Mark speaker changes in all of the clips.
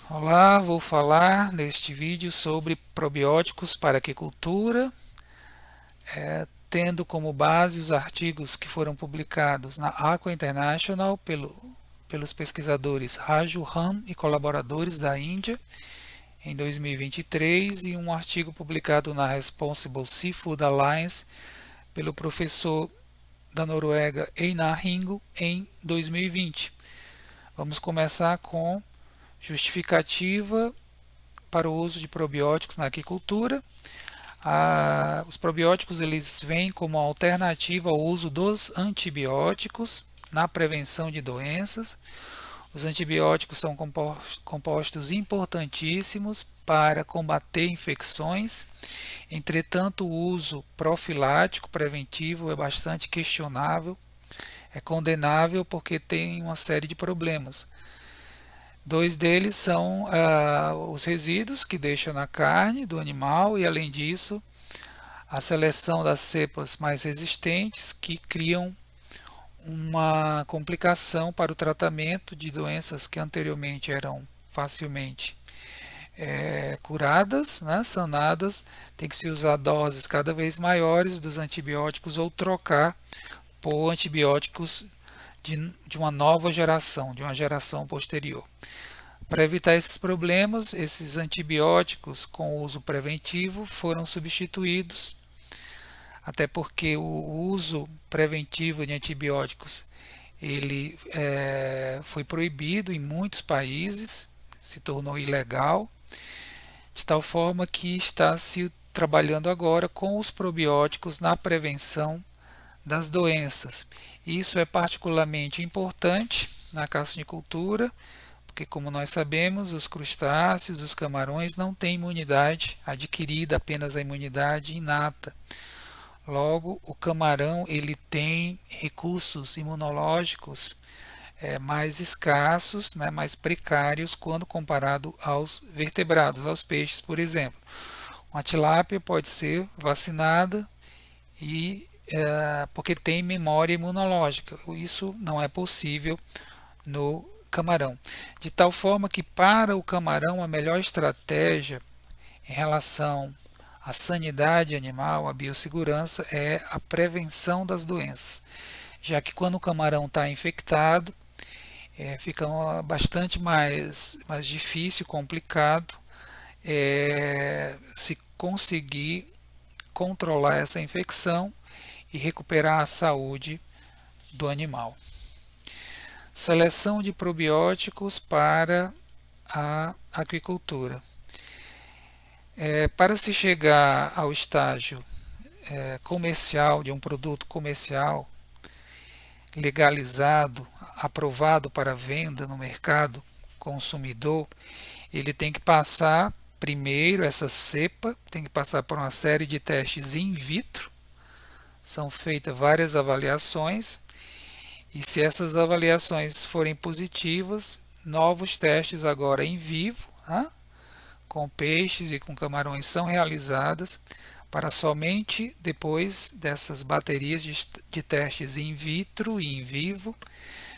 Speaker 1: Olá, vou falar neste vídeo sobre probióticos para aquicultura, tendo como base os artigos que foram publicados na Aqua International pelos pesquisadores Raju Ram e colaboradores da Índia em 2023 e um artigo publicado na Responsible Seafood Alliance pelo professor da Noruega Einar Ringo em 2020. Vamos começar com justificativa para o uso de probióticos na aquicultura. Os probióticos eles vêm como alternativa ao uso dos antibióticos na prevenção de doenças. Os antibióticos são compostos importantíssimos para combater infecções. Entretanto, o uso profilático preventivo é bastante questionável, é condenável porque tem uma série de problemas. Dois deles são os resíduos que deixa na carne do animal e, além disso, a seleção das cepas mais resistentes que criam uma complicação para o tratamento de doenças que anteriormente eram facilmente curadas, né, sanadas. Tem que se usar doses cada vez maiores dos antibióticos ou trocar por antibióticos de uma nova geração, de uma geração posterior. Para evitar esses problemas, esses antibióticos com uso preventivo foram substituídos, até porque o uso preventivo de antibióticos ele foi proibido em muitos países, se tornou ilegal, de tal forma que está se trabalhando agora com os probióticos na prevenção das doenças. Isso é particularmente importante na cassinicultura, porque, como nós sabemos, os crustáceos, os camarões não têm imunidade adquirida, apenas a imunidade inata. Logo, o camarão ele tem recursos imunológicos mais escassos, né, mais precários quando comparado aos vertebrados, aos peixes, por exemplo. Uma tilápia pode ser vacinada e porque tem memória imunológica. Isso não é possível no camarão. De tal forma que para o camarão a melhor estratégia em relação à sanidade animal, à biossegurança, é a prevenção das doenças. Já que quando o camarão está infectado, fica bastante mais difícil, complicado se conseguir controlar essa infecção e recuperar a saúde do animal. Seleção de probióticos para a aquicultura. Para se chegar ao estágio comercial, de um produto comercial legalizado, aprovado para venda no mercado consumidor, ele tem que passar primeiro essa cepa, tem que passar por uma série de testes in vitro, são feitas várias avaliações. E se essas avaliações forem positivas, novos testes agora em vivo, né, com peixes e com camarões são realizadas para somente depois dessas baterias de testes in vitro e in vivo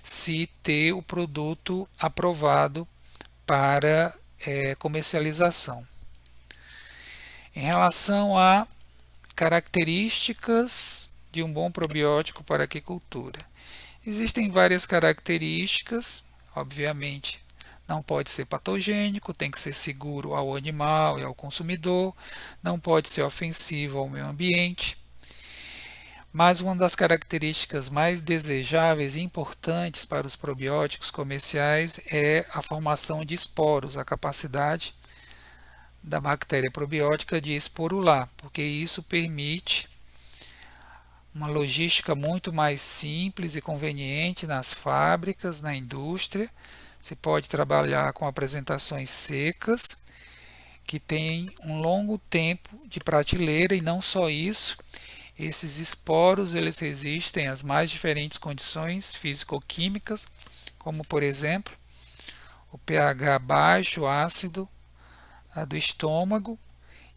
Speaker 1: se ter o produto aprovado para comercialização. Em relação a características de um bom probiótico para a aquicultura. Existem várias características, obviamente não pode ser patogênico, tem que ser seguro ao animal e ao consumidor, não pode ser ofensivo ao meio ambiente. Mas uma das características mais desejáveis e importantes para os probióticos comerciais é a formação de esporos, a capacidade da bactéria probiótica de esporular, porque isso permite uma logística muito mais simples e conveniente nas fábricas, na indústria. Se pode trabalhar com apresentações secas, que têm um longo tempo de prateleira, e não só isso, esses esporos eles resistem às mais diferentes condições físico-químicas, como por exemplo o pH baixo, ácido do estômago,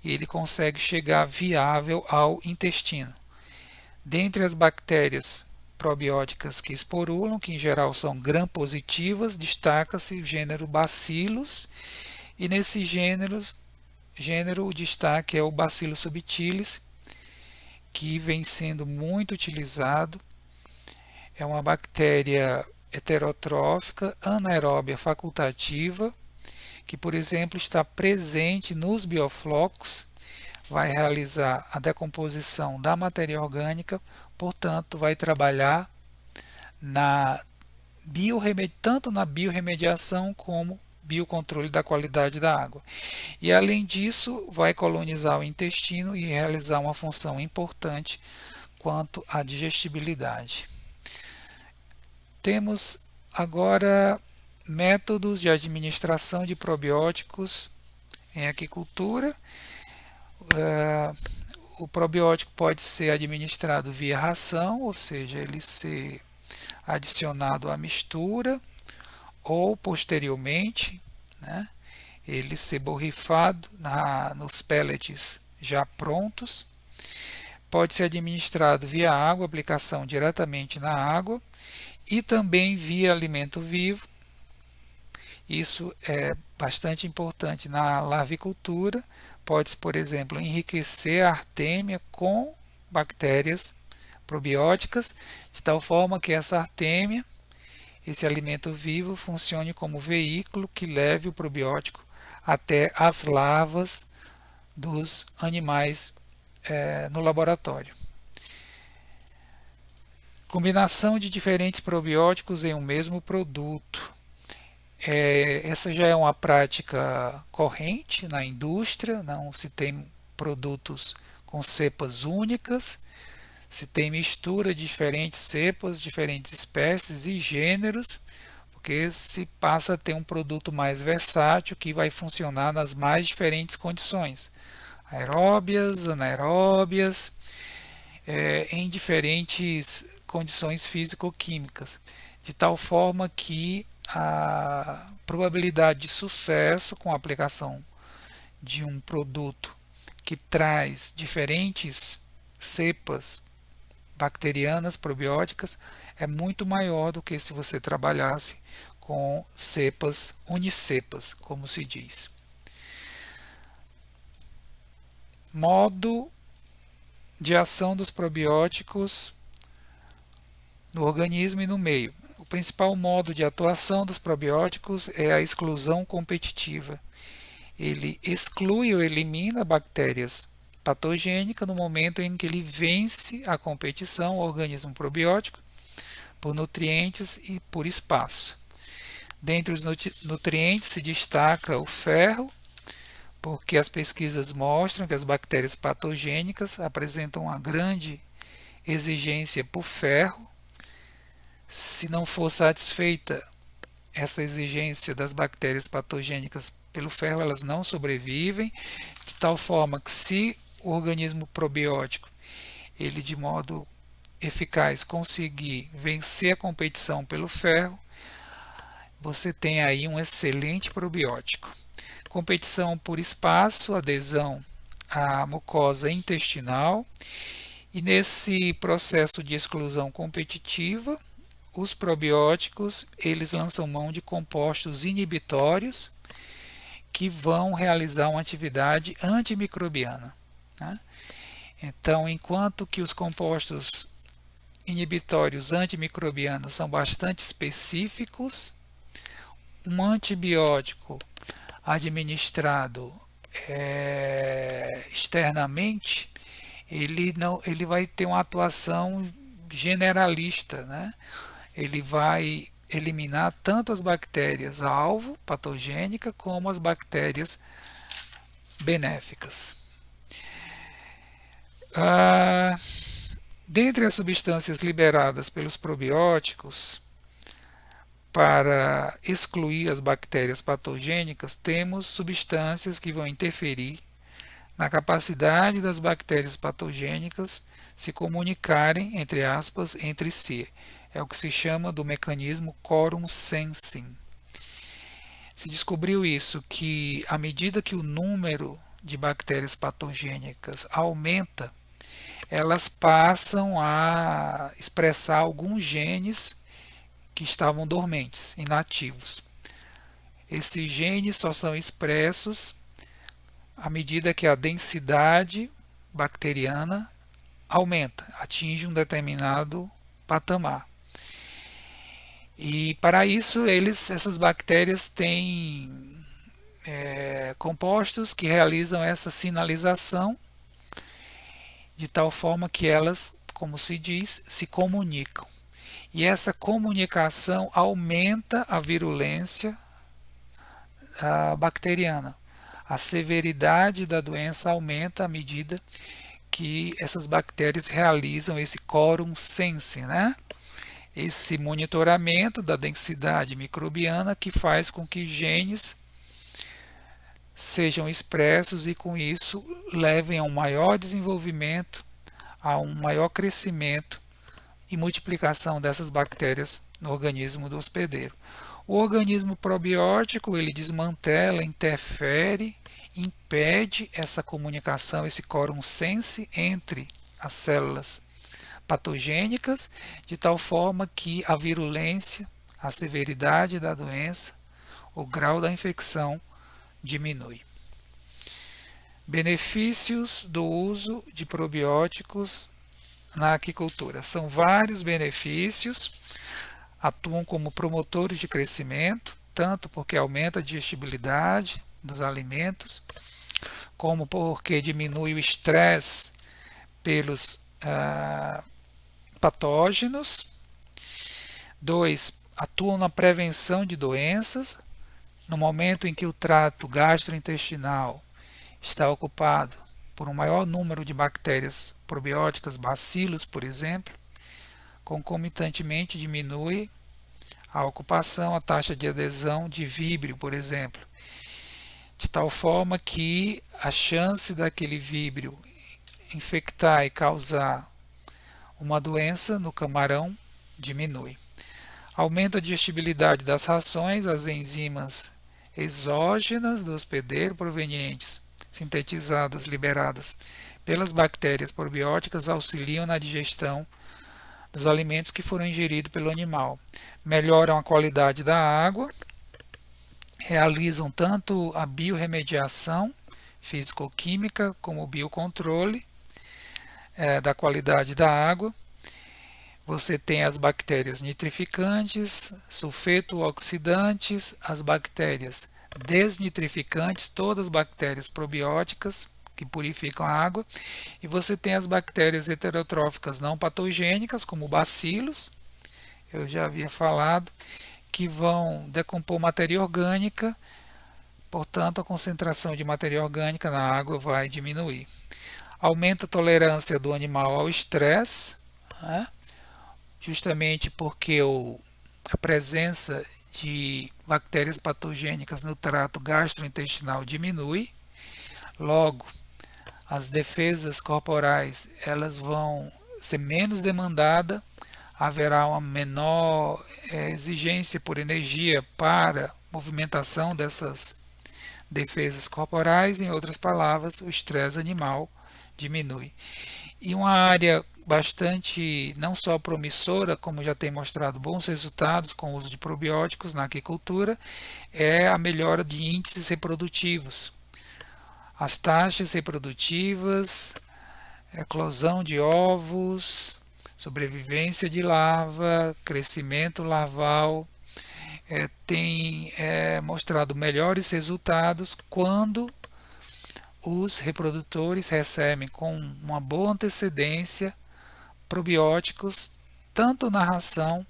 Speaker 1: e ele consegue chegar viável ao intestino. Dentre as bactérias probióticas que esporulam, que em geral são gram-positivas, destaca-se o gênero Bacillus, e nesse gênero o destaque é o Bacillus subtilis, que vem sendo muito utilizado. É uma bactéria heterotrófica, anaeróbia facultativa, que, por exemplo, está presente nos bioflocos, vai realizar a decomposição da matéria orgânica, portanto, vai trabalhar tanto na biorremediação como biocontrole da qualidade da água. E, além disso, vai colonizar o intestino e realizar uma função importante quanto à digestibilidade. Temos agora métodos de administração de probióticos em aquicultura. O probiótico pode ser administrado via ração, ou seja, ele ser adicionado à mistura, ou posteriormente, né, ele ser borrifado nos pellets já prontos. Pode ser administrado via água, aplicação diretamente na água, e também via alimento vivo. Isso é bastante importante na larvicultura. Pode-se, por exemplo, enriquecer a artêmia com bactérias probióticas, de tal forma que essa artêmia, esse alimento vivo, funcione como veículo que leve o probiótico até as larvas dos animais no laboratório. Combinação de diferentes probióticos em um mesmo produto. Essa já é uma prática corrente na indústria, não se tem produtos com cepas únicas, se tem mistura de diferentes cepas, diferentes espécies e gêneros, porque se passa a ter um produto mais versátil que vai funcionar nas mais diferentes condições, aeróbias, anaeróbias, em diferentes condições físico-químicas, de tal forma que a probabilidade de sucesso com a aplicação de um produto que traz diferentes cepas bacterianas probióticas é muito maior do que se você trabalhasse com cepas unicepas, como se diz. Modo de ação dos probióticos no organismo e no meio. O principal modo de atuação dos probióticos é a exclusão competitiva. Ele exclui ou elimina bactérias patogênicas no momento em que ele vence a competição ao organismo probiótico por nutrientes e por espaço. Dentre os nutrientes se destaca o ferro, porque as pesquisas mostram que as bactérias patogênicas apresentam uma grande exigência por ferro. Se não for satisfeita essa exigência das bactérias patogênicas pelo ferro, elas não sobrevivem, de tal forma que se o organismo probiótico ele de modo eficaz conseguir vencer a competição pelo ferro, você tem aí um excelente probiótico. Competição por espaço, adesão à mucosa intestinal, e nesse processo de exclusão competitiva, os probióticos eles lançam mão de compostos inibitórios que vão realizar uma atividade antimicrobiana, né? Então, enquanto que os compostos inibitórios antimicrobianos são bastante específicos, um antibiótico administrado externamente, ele vai ter uma atuação generalista, né? Ele vai eliminar tanto as bactérias alvo patogênica como as bactérias benéficas. Dentre as substâncias liberadas pelos probióticos para excluir as bactérias patogênicas, temos substâncias que vão interferir na capacidade das bactérias patogênicas se comunicarem, entre aspas, entre si. É o que se chama do mecanismo quorum sensing. Se descobriu isso, que à medida que o número de bactérias patogênicas aumenta, elas passam a expressar alguns genes que estavam dormentes, inativos. Esses genes só são expressos à medida que a densidade bacteriana aumenta, atinge um determinado patamar. E para isso essas bactérias têm compostos que realizam essa sinalização de tal forma que elas, como se diz, se comunicam. E essa comunicação aumenta a virulência bacteriana. A severidade da doença aumenta à medida que essas bactérias realizam esse quorum sense, né? Esse monitoramento da densidade microbiana que faz com que genes sejam expressos e com isso levem a um maior desenvolvimento, a um maior crescimento e multiplicação dessas bactérias no organismo do hospedeiro. O organismo probiótico ele desmantela, interfere, impede essa comunicação, esse quorum sense entre as células patogênicas, de tal forma que a virulência, a severidade da doença, o grau da infecção diminui. Benefícios do uso de probióticos na aquicultura. São vários benefícios, atuam como promotores de crescimento, tanto porque aumenta a digestibilidade dos alimentos, como porque diminui o estresse pelos patógenos. 2. Atuam na prevenção de doenças. No momento em que o trato gastrointestinal está ocupado por um maior número de bactérias probióticas, bacilos, por exemplo, concomitantemente diminui a ocupação, a taxa de adesão de víbrio, por exemplo, de tal forma que a chance daquele víbrio infectar e causar uma doença no camarão diminui. Aumenta a digestibilidade das rações, as enzimas exógenas do hospedeiro provenientes, sintetizadas, liberadas pelas bactérias probióticas, auxiliam na digestão dos alimentos que foram ingeridos pelo animal. Melhoram a qualidade da água, realizam tanto a biorremediação físico-química como o biocontrole da qualidade da água. Você tem as bactérias nitrificantes, sulfeto-oxidantes, as bactérias desnitrificantes, todas as bactérias probióticas que purificam a água, e você tem as bactérias heterotróficas não patogênicas, como bacilos, eu já havia falado, que vão decompor matéria orgânica, portanto a concentração de matéria orgânica na água vai diminuir. Aumenta a tolerância do animal ao estresse, né? Justamente porque a presença de bactérias patogênicas no trato gastrointestinal diminui. Logo, as defesas corporais elas vão ser menos demandadas, haverá uma menor exigência por energia para movimentação dessas defesas corporais. Em outras palavras, o estresse animal diminui. E uma área bastante não só promissora, como já tem mostrado bons resultados com o uso de probióticos na aquicultura, é a melhora de índices reprodutivos. As taxas reprodutivas, eclosão de ovos, sobrevivência de larva, crescimento larval, tem mostrado melhores resultados quando os reprodutores recebem com uma boa antecedência probióticos tanto na ração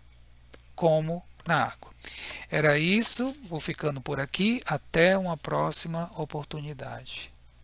Speaker 1: como na água. Era isso, vou ficando por aqui, até uma próxima oportunidade.